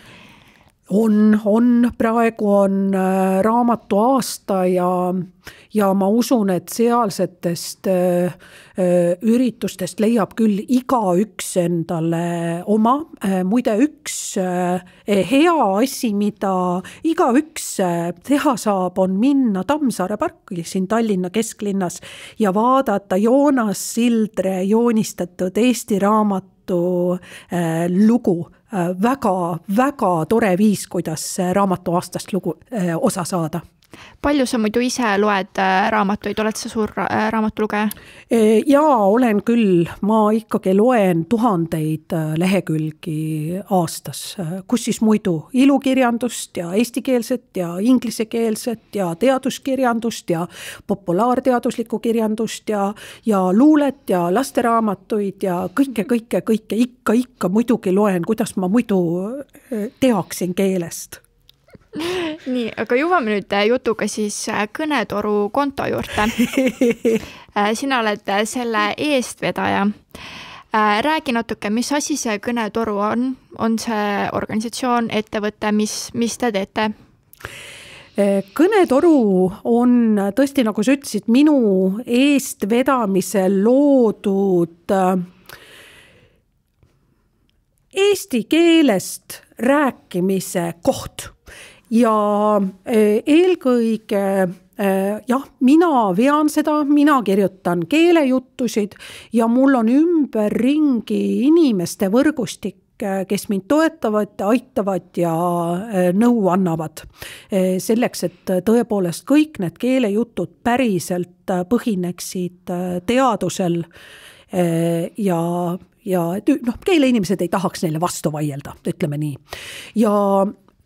Praegu on raamatuaasta ja ma usun, et sealsetest üritustest leiab küll igaüks endale oma. Muide, üks hea asi, mida igaüks teha saab, on minna Tammsaare parki siin Tallinna kesklinnas ja vaadata Joonas Sildre joonistatud Eesti raamatu lugu. Väga tore viis, kuidas raamatuaastast osa saada. Palju sa muidu ise loed raamatuid, oled sa suur raamatulugeja? Jaa, olen küll. Ma ikkagi loen 1000 lehekülgi aastas, kus siis muidu ilukirjandust ja eestikeelset ja inglisekeelset ja teaduskirjandust ja populaarteaduslikku kirjandust ja luulet ja lasteraamatuid ja kõike. Ikka muidugi loen, kuidas ma muidu teaksin keelest. Nii, aga jõuame nüüd jutuga siis Kõnetoru konto juurde. Sina oled selle eestvedaja. Räägi natuke, mis asi see Kõnetoru on? On see organisatsioon, ettevõte, mis te teete? Kõnetoru on tõesti, nagu sa ütlesid, minu eestvedamisel loodud eesti keelest rääkimise koht. Ja eelkõige, mina vean seda, mina kirjutan keelejuttusid ja mul on ümberringi inimeste võrgustik, kes mind toetavad, aitavad ja nõu annavad. Selleks, et tõepoolest kõik need keelejutud päriselt põhineksid teadusel ja keeleinimesed ei tahaks neile vastu vaielda, ütleme nii. Ja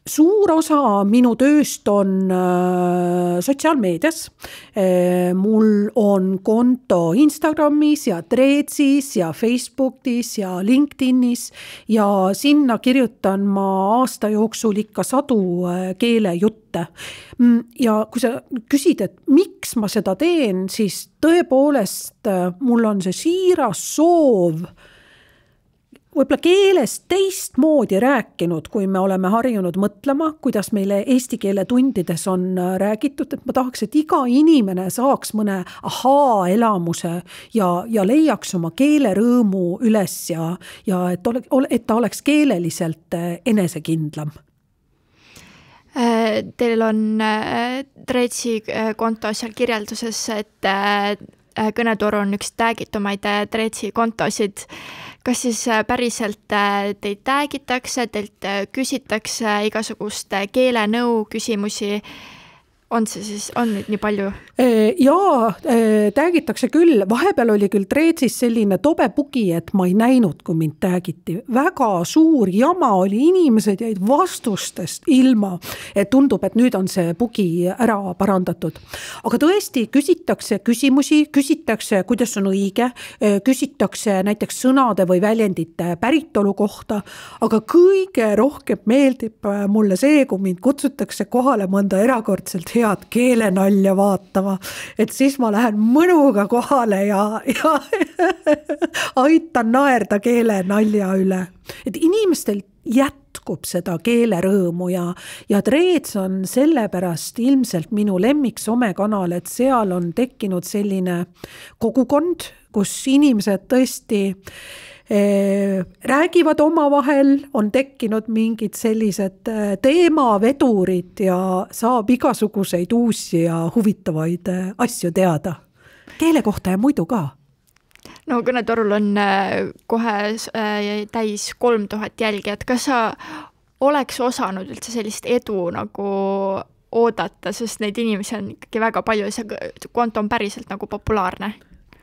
suur osa minu tööst on sotsiaalmeedias. Mul on konto Instagramis ja Threadsis ja Facebookis ja LinkedInis ja sinna kirjutan ma aasta jooksul ikka 100 keelejutte. Ja kui sa küsid, et miks ma seda teen, siis tõepoolest mul on see siiras soov võib-olla keelest teistmoodi rääkinud, kui me oleme harjunud mõtlema, kuidas meile eesti keele tundides on räägitud, et ma tahaks, et iga inimene saaks mõne ahaa-elamuse ja leiaks oma keelerõõmu üles ja et ta oleks keeleliselt enesekindlam. Teil on Threadsi konto seal kirjelduses, et Kõnetoru on üks täägitumaid Threadsi kontosid. Kas siis päriselt teid täägitakse, teilt küsitakse igasugust keelenõu küsimusi? On see siis, on nüüd nii palju? Jaa, täägitakse küll. Vahepeal oli küll Threadsis selline tobe bugi, et ma ei näinud, kui mind täägiti. Väga suur jama oli, inimesed jäid vastustest ilma. Tundub, et nüüd on see bugi ära parandatud. Aga tõesti, küsitakse küsimusi, küsitakse, kuidas on õige, küsitakse näiteks sõnade või väljendite päritolu kohta, aga kõige rohkem meeldib mulle see, kui mind kutsutakse kohale mõnda erakordselt head keelenalja vaatama, et siis ma lähen mõnuga kohale ja aitan naerda keelenalja üle. Et inimestel jätkub seda keelerõõmu ja Threads on sellepärast ilmselt minu lemmik somekanal, et seal on tekkinud selline kogukond, kus inimesed tõesti räägivad omavahel, on tekkinud mingid sellised teemavedurid ja saab igasuguseid uusi ja huvitavaid asju teada. Keele kohta ja muidu ka. No Kõnetorul on kohe täis 3000 jälgijat. Kas sa oleks osanud üldse sellist edu nagu oodata, sest neid inimesi on ikkagi väga palju ja see konto on päriselt nagu populaarne?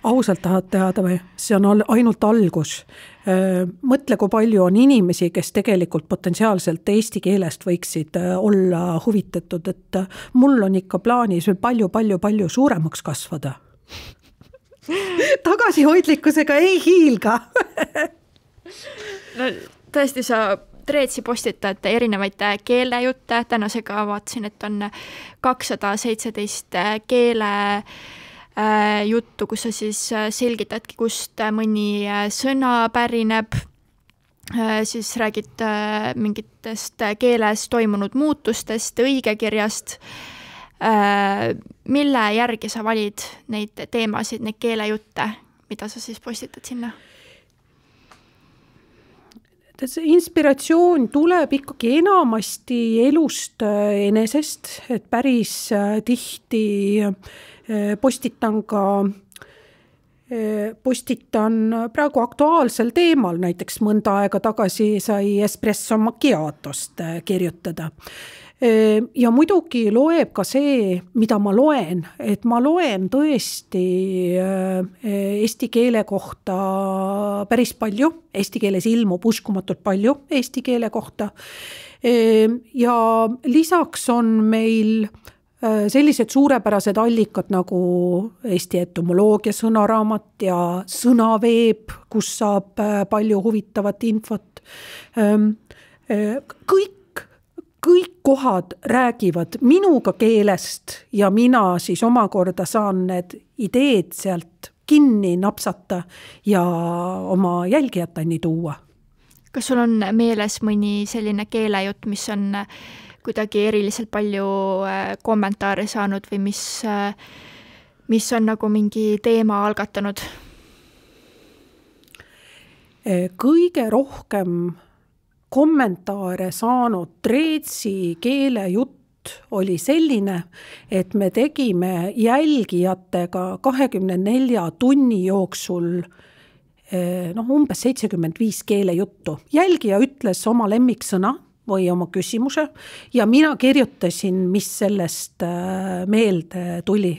Ausalt tahad teada või? See on ainult algus. Mõtle, kui palju on inimesi, kes tegelikult potentsiaalselt eesti keelest võiksid olla huvitatud, et mul on ikka plaanis veel palju suuremaks kasvada. Tagasihoidlikkusega ei hiilga. No, tõesti, sa Treetsi postitad erinevaid keelejutte, tänasega vaatasin, et on 217 keele juttu, kus sa siis selgitadki, kust mõni sõna pärineb, siis räägid mingitest keeles toimunud muutustest, õigekirjast. Mille järgi sa valid neid teemasid, neid keelejutte, mida sa siis postitad sinna? See inspiratsioon tuleb ikkagi enamasti elust enesest, et päris tihti postitan praegu aktuaalsel teemal, näiteks mõnda aega tagasi sai espresso macchiatost kirjutada. Ja muidugi loeb ka see, mida ma loen, et ma loen tõesti eesti keele kohta päris palju, eesti keeles ilmub uskumatult palju eesti keele kohta ja lisaks on meil sellised suurepärased allikad nagu Eesti etümoloogia sõnaraamat ja sõnaveeb, kus saab palju huvitavat infot. Kõik kohad räägivad minuga keelest ja mina siis omakorda saan need ideed sealt kinni napsata ja oma jälgijateni tuua. Kas sul on meeles mõni selline keelejutt, mis on kuidagi eriliselt palju kommentaare saanud või mis on nagu mingi teema algatanud? Kõige rohkem kommentaare saanud Treetsi keelejutt oli selline, et me tegime jälgijatega 24 tunni jooksul umbes 75 keelejuttu. Jälgija ütles oma lemmiksõna või oma küsimuse ja mina kirjutasin, mis sellest meelde tuli.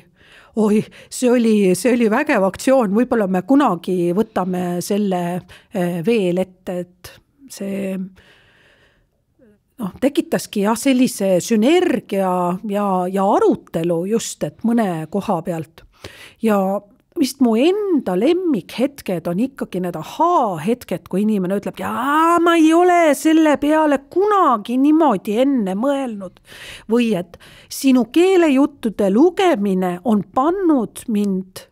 Oi, see oli vägev aktsioon, võib-olla me kunagi võtame selle veel ette, et see tekitaski sellise sünergia ja arutelu just, et mõne koha pealt. Ja vist mu enda lemmikhetked on ikkagi need ahaa-hetked, kui inimene ütleb, ma ei ole selle peale kunagi niimoodi enne mõelnud. Või et sinu keelejuttude lugemine on pannud mind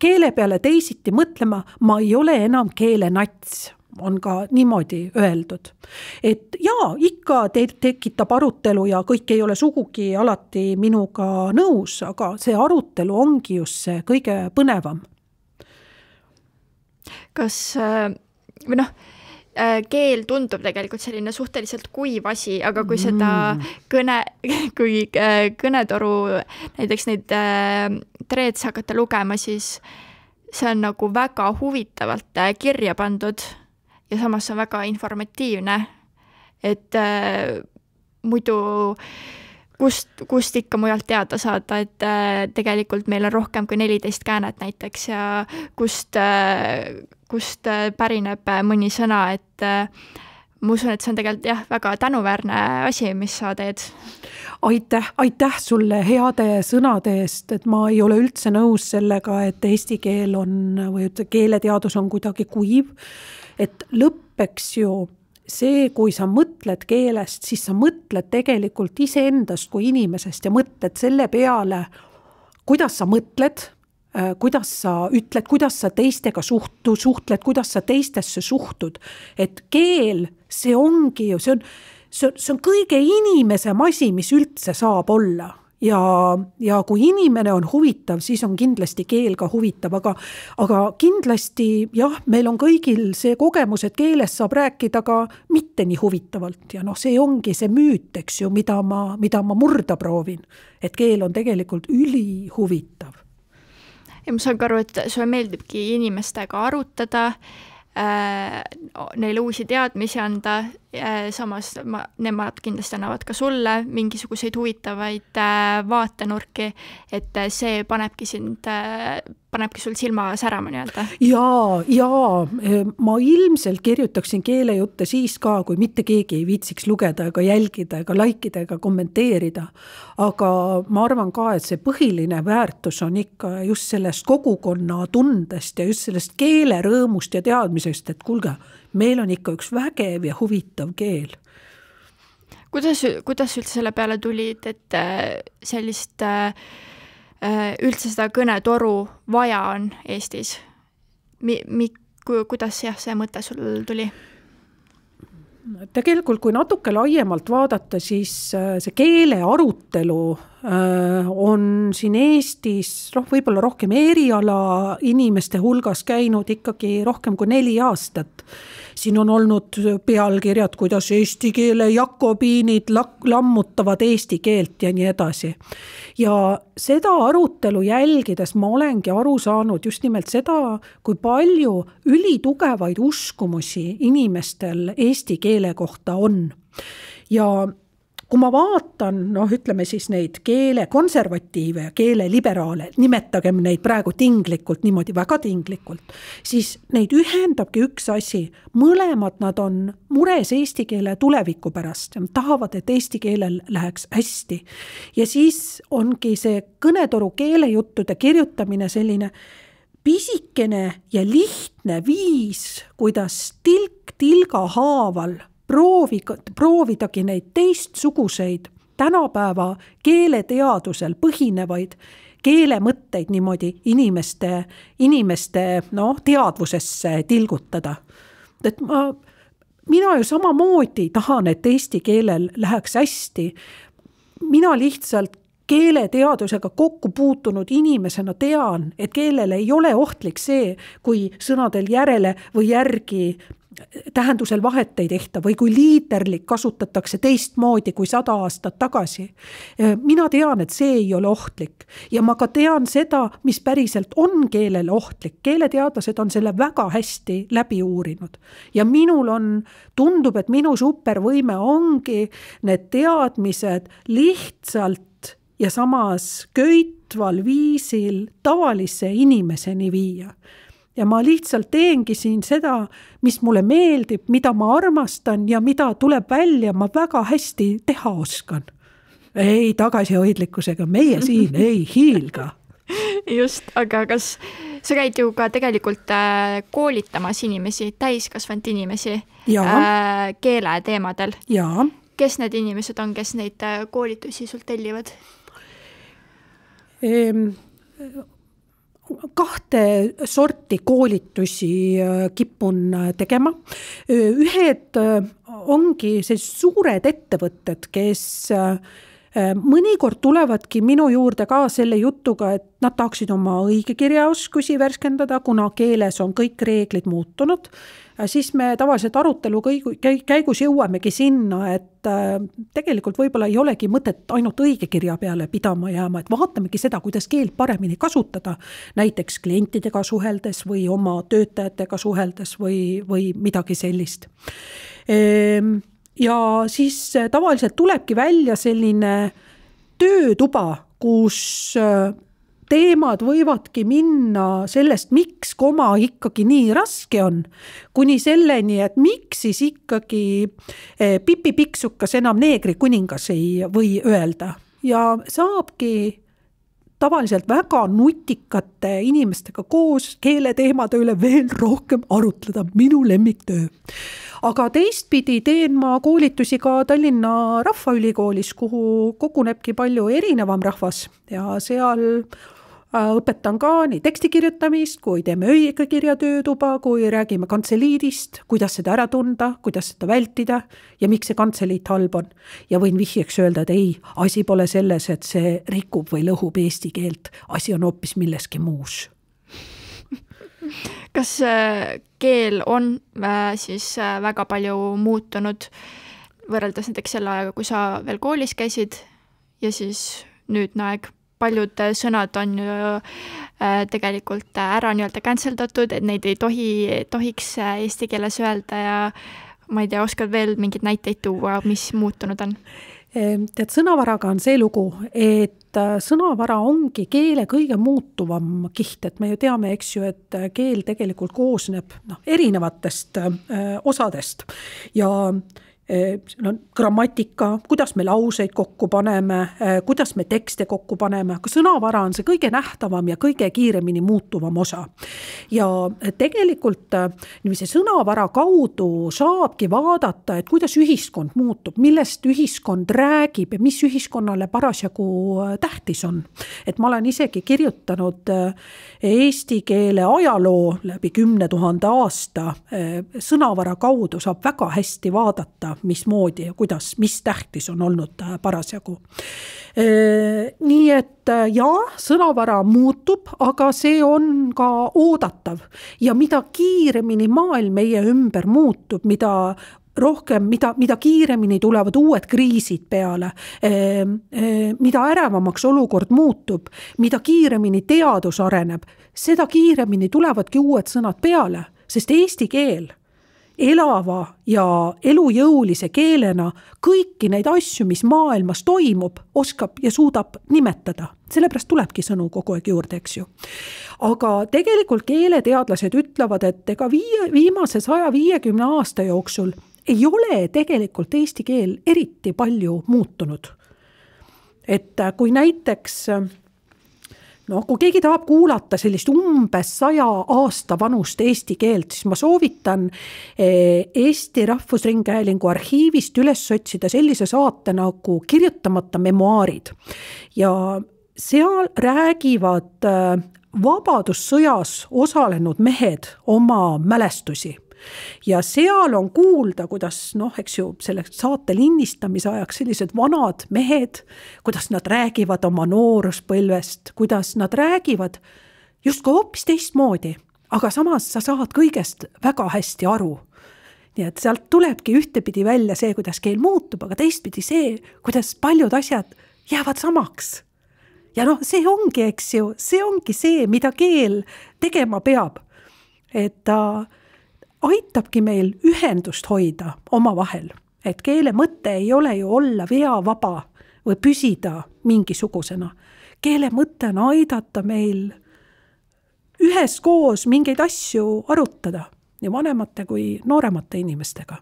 keele peale teisiti mõtlema, ma ei ole enam keelenats, on ka niimoodi öeldud. Et ikka tekitab arutelu ja kõik ei ole sugugi alati minuga nõus, aga see arutelu ongi just see kõige põnevam. Kas, keel tundub tegelikult selline suhteliselt kuiv asi, aga kui seda kui kõnetoru näiteks neid treets hakata lugema, siis see on nagu väga huvitavalt kirja pandud ja samas on väga informatiivne, et muidu kust ikka mujalt teada saada, et tegelikult meil on rohkem kui 14 käänet näiteks ja kust pärineb mõni sõna, et ma usun, et see on tegelikult väga tänuväärne asi, mis sa teed. Aitäh sulle heade sõnade eest, et ma ei ole üldse nõus sellega, et eesti keel on või keeleteadus on kuidagi kuiv. Et lõppeks ju see, kui sa mõtled keelest, siis sa mõtled tegelikult iseendast kui inimesest ja mõtled selle peale, kuidas sa mõtled, kuidas sa ütled, kuidas sa teistega suhtled, kuidas sa teistesse suhtud. Et keel, see ongi ju, see on kõige inimesem asi, mis üldse saab olla. Ja kui inimene on huvitav, siis on kindlasti keel ka huvitav, aga kindlasti meil on kõigil see kogemus, et keeles saab rääkida ka mitte nii huvitavalt ja see ongi see müüt, eks ju, mida ma murda proovin, et keel on tegelikult ülihuvitav. Ja ma saan aru, et sulle meeldibki inimestega arutada, neile uusi teadmisi anda samas nemad kindlasti annavad ka sulle mingisuguseid huvitavaid vaatenurki, et see panebki sul silma särama nii-öelda. Ja ma ilmselt kirjutaksin keelejutte siis ka, kui mitte keegi ei viitsiks lugeda ega jälgida ega laikida ega kommenteerida. Aga ma arvan ka, et see põhiline väärtus on ikka just sellest kogukonna tundest ja just sellest keelerõõmust ja teadmisest, et kuulge, meil on ikka üks vägev ja huvitav keel. Kuidas üldse selle peale tulid, et sellist üldse seda kõnetoru vaja on Eestis? Kuidas see mõte sul tuli? Tegelikult, kui natuke laiemalt vaadata, siis see keele arutelu on siin Eestis võib-olla rohkem eriala inimeste hulgas käinud ikkagi rohkem kui 4 aastat. Siin on olnud pealkirjad, kuidas eesti keele jakobiinid lammutavad eesti keelt ja nii edasi. Ja seda arutelu jälgides ma olengi aru saanud just nimelt seda, kui palju ülitugevaid uskumusi inimestel eesti keele kohta on. Ja kui ma vaatan, ütleme siis neid keele konservatiive ja keele liberaale, nimetagem neid praegu tinglikult, niimoodi väga tinglikult, siis neid ühendabki üks asi. Mõlemad nad on mures eesti keele tuleviku pärast ja nad tahavad, et eesti keelel läheks hästi. Ja siis ongi see kõnetoru keelejuttude kirjutamine selline pisikene ja lihtne viis, kuidas tilk tilga haaval proovidagi neid teistsuguseid tänapäeva keeleteadusel põhinevaid keelemõtteid niimoodi inimeste teadvusesse tilgutada. Et mina ju samamoodi tahan, et eesti keelel läheks hästi. Mina lihtsalt keeleteadusega kokku puutunud inimesena tean, et keelele ei ole ohtlik see, kui sõnadel järele või järgi tähendusel vahet ei tehta või kui liiterlik kasutatakse teistmoodi kui 100 aastat tagasi. Mina tean, et see ei ole ohtlik ja ma ka tean seda, mis päriselt on keelele ohtlik. Keeleteadlased on selle väga hästi läbi uurinud ja tundub, et minu supervõime ongi need teadmised lihtsalt ja samas köitval viisil tavalise inimeseni viia. Ja ma lihtsalt teengi siin seda, mis mulle meeldib, mida ma armastan ja mida tuleb välja, ma väga hästi teha oskan. Ei tagasihoidlikkusega, meie siin ei hiilga. Just, aga kas sa käid ju ka tegelikult koolitamas inimesi, täiskasvanud inimesi keele teemadel? Jaa. Kes need inimesed on, kes neid koolitusi sul tellivad? 2 sorti koolitusi kipun tegema. Ühed ongi see suured ettevõtted, kes mõnikord tulevadki minu juurde ka selle jutuga, et nad tahaksid oma õigekirjaoskusi värskendada, kuna keeles on kõik reeglid muutunud. Siis me tavaliselt arutelu käigus jõuamegi sinna, et tegelikult võib-olla ei olegi mõtet ainult õigekirja peale pidama jääma, et vaatamegi seda, kuidas keelt paremini kasutada, näiteks klientidega suheldes või oma töötajatega suheldes või midagi sellist. Ja siis tavaliselt tulebki välja selline töötuba, kus teemad võivadki minna sellest, miks koma ikkagi nii raske on, kuni selleni, et miks siis ikkagi Pipi Pikksukas enam neegri kuningas ei või öelda. Ja saabki tavaliselt väga nutikate inimestega koos keeleteemade üle veel rohkem arutleda, minu lemmiktöö. Aga teistpidi teen ma koolitusi ka Tallinna Rahvaülikoolis, kuhu kogunebki palju erinevam rahvas ja seal õpetan ka nii tekstikirjutamist, kui teeme õigekirja töötuba, kui räägime kantseliidist, kuidas seda ära tunda, kuidas seda vältida ja miks see kantseliit halb on. Ja võin vihjeks öelda, et ei, asi pole selles, et see rikub või lõhub eesti keelt, asi on hoopis milleski muus. Kas keel on siis väga palju muutunud võrreldes näiteks selle ajaga, kui sa veel koolis käisid ja siis nüüdne aeg? Paljud sõnad on ju tegelikult ära nii-öelda canceldatud, et neid ei tohiks eesti keeles öelda ja ma ei tea, oskad veel mingeid näiteid tuua, mis muutunud on? Tead, sõnavaraga on see lugu, et sõnavara ongi keele kõige muutuvam kiht, et me ju teame, eks ju, et keel tegelikult koosneb erinevatest osadest ja grammatika, kuidas me lauseid kokku paneme, kuidas me tekste kokku paneme, aga sõnavara on see kõige nähtavam ja kõige kiiremini muutuvam osa. Ja tegelikult see sõnavara kaudu saabki vaadata, et kuidas ühiskond muutub, millest ühiskond räägib ja mis ühiskonnale parasjagu tähtis on. Et ma olen isegi kirjutanud eesti keele ajaloo läbi 10 000 aasta. Sõnavara kaudu saab väga hästi vaadata, mismoodi ja kuidas, mis tähtis on olnud parasjagu. Nii et sõnavara muutub, aga see on ka oodatav ja mida kiiremini maailm meie ümber muutub, mida rohkem, mida kiiremini tulevad uued kriisid peale, mida ärevamaks olukord muutub, mida kiiremini teadus areneb, seda kiiremini tulevadki uued sõnad peale, sest eesti keel elava ja elujõulise keelena kõiki neid asju, mis maailmas toimub, oskab ja suudab nimetada. Sellepärast tulebki sõnu kogu aeg juurde, eks ju. Aga tegelikult keeleteadlased ütlevad, et ega viimase 150 aasta jooksul ei ole tegelikult eesti keel eriti palju muutunud. Et kui näiteks kui keegi tahab kuulata sellist umbes 100 aasta vanust eesti keelt, siis ma soovitan Eesti Rahvusringhäälingu arhiivist üles otsida sellise saate nagu Kirjutamata memuaarid. Ja seal räägivad vabadussõjas osalenud mehed oma mälestusi. Ja seal on kuulda, kuidas, eks ju, selle saate lindistamise ajaks sellised vanad mehed, kuidas nad räägivad oma nooruspõlvest, kuidas nad räägivad just ka hoopis teistmoodi, aga samas sa saad kõigest väga hästi aru. Nii et sealt tulebki ühtepidi välja see, kuidas keel muutub, aga teistpidi see, kuidas paljud asjad jäävad samaks. Ja see ongi, eks ju, see ongi see, mida keel tegema peab. Et ta aitabki meil ühendust hoida oma vahel. Et keele mõte ei ole ju olla veavaba või püsida mingisugusena. Keele mõte on aidata meil üheskoos mingeid asju arutada, nii vanemate kui nooremate inimestega.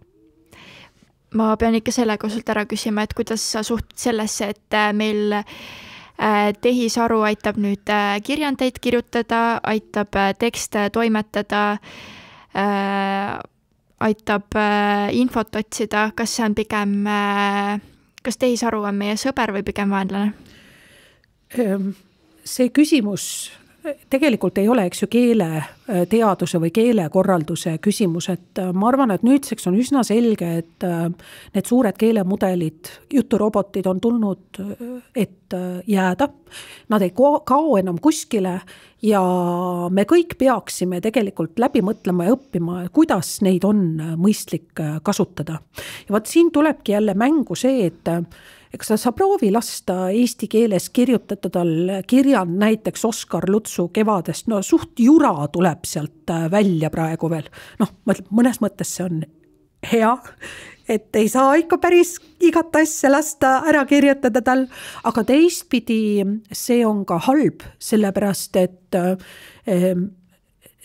Ma pean ikka sellega sult ära küsima, et kuidas sa suhtud sellesse, et meil tehisaru aitab nüüd kirjandeid kirjutada, aitab tekste toimetada, aitab infot otsida, kas see on pigem, kas tehisaru on meie sõber või pigem vaenlane? See küsimus tegelikult ei ole, eks ju, keeleteaduse või keelekorralduse küsimus, et ma arvan, et nüüdseks on üsna selge, et need suured keelemudelid, juturobotid on tulnud, et jääda. Nad ei kao enam kuskile ja me kõik peaksime tegelikult läbi mõtlema ja õppima, kuidas neid on mõistlik kasutada. Ja vaat siin tulebki jälle mängu see, et eks sa proovi lasta eesti keeles kirjutada tal kirjand näiteks Oskar Lutsu Kevadest, suht jura tuleb sealt välja praegu veel. Mõnes mõttes see on hea, et ei saa ikka päris igat asja lasta ära kirjutada tal, aga teistpidi see on ka halb, sellepärast et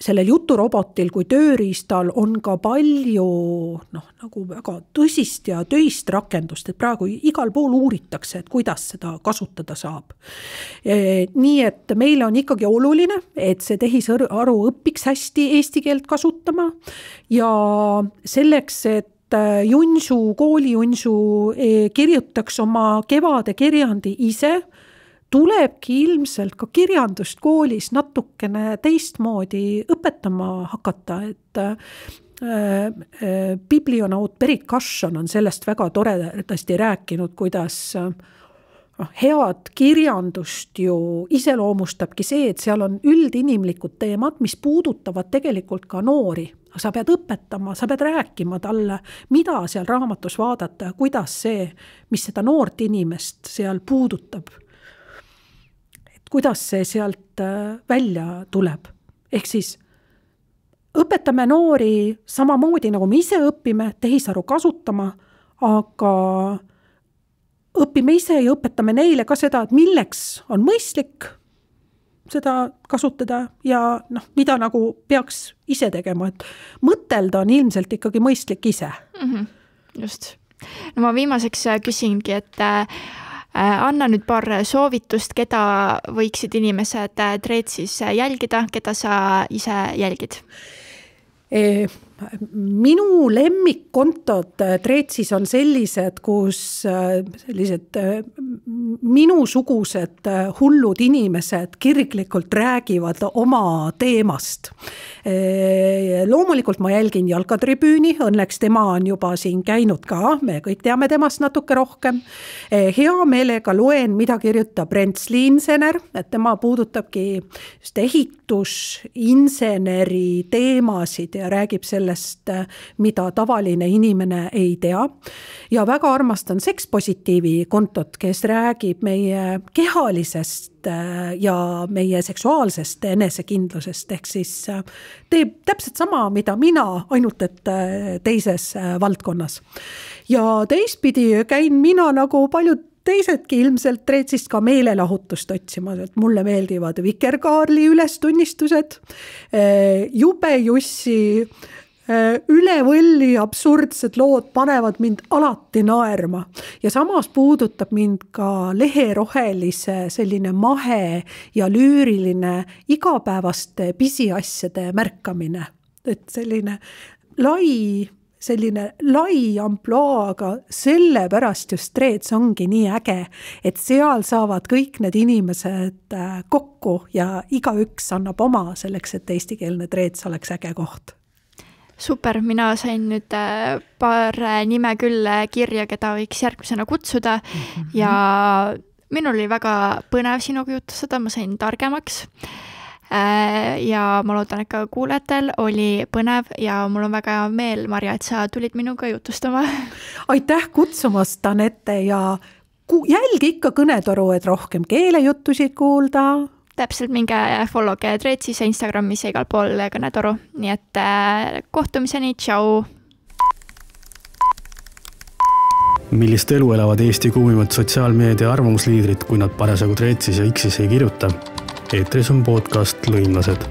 sellel juturobotil kui tööriistal on ka palju nagu väga tõsist ja töist rakendust, et praegu igal pool uuritakse, et kuidas seda kasutada saab. Nii et meile on ikkagi oluline, et see tehisaru õpiks hästi eesti keelt kasutama ja selleks, et kooli-Junsu kirjutaks oma kevade kirjandi ise, tulebki ilmselt ka kirjandust koolis natukene teistmoodi õpetama hakata, et biblionaut Berit Kasson on sellest väga toredasti rääkinud, kuidas head kirjandust ju iseloomustabki see, et seal on üldinimlikud teemad, mis puudutavad tegelikult ka noori. Sa pead õpetama, sa pead rääkima talle, mida seal raamatus vaadata ja kuidas see, mis seda noort inimest seal puudutab. Kuidas see sealt välja tuleb. Ehk siis õpetame noori samamoodi, nagu me ise õpime, tehisaru kasutama, aga õpime ise ja õpetame neile ka seda, et milleks on mõistlik seda kasutada ja mida nagu peaks ise tegema, et mõtelda on ilmselt ikkagi mõistlik ise. Just. No ma viimaseks küsingi, et anna nüüd paar soovitust, keda võiksid inimesed Threadsis jälgida, keda sa ise jälgid? Minu lemmikkontod Threadsis on sellised, kus sellised minusugused hullud inimesed kirglikult räägivad oma teemast. Loomulikult ma jälgin Jalkatribüüni, õnneks tema on juba siin käinud ka, me kõik teame temast natuke rohkem. Hea meelega loen, mida kirjutab Rentsli Insener, et tema puudutabki just ehitusinseneri teemasid ja räägib sellest, mida tavaline inimene ei tea. Ja väga armastan sekspositiivi kontot, kes räägib meie kehalisest ja meie seksuaalsest enesekindlusest, ehk siis teeb täpselt sama, mida mina, ainult et teises valdkonnas. Ja teistpidi käin mina nagu paljud teisedki ilmselt Threadsist ka meelelahutust otsima, et mulle meeldivad Vikerkaarli ülestunnistused, Jube Jussi üle võlli absurdsed lood panevad mind alati naerma ja samas puudutab mind ka leherohelise selline mahe ja lüüriline igapäevaste pisiasjade märkamine, et selline lai ampluaaga, sellepärast just Threads ongi nii äge, et seal saavad kõik need inimesed kokku ja igaüks annab oma selleks, et eestikeelne Threads oleks äge koht. Super, mina sain nüüd paar nime küll kirja, keda võiks järgmisena kutsuda ja minul oli väga põnev sinuga jutustada, ma sain targemaks ja ma loodan, et ka kuulajatel oli põnev ja mul on väga hea meel, Marja, et sa tulid minuga jutustama. Aitäh kutsumast, Anette, ja jälgi ikka Kõnetoru, et rohkem keelejuttusid kuulda. Täpselt, minge followge Threadsis ja Instagramis ja igal pool Kõnetoru. Nii et kohtumiseni, tšau! Millist elu elavad Eesti kuumimad sotsiaalmeedia arvamusliidrid, kui nad parasjagu Threadsis ja Xis ei kirjuta? Eetris on podcast Lõimlased.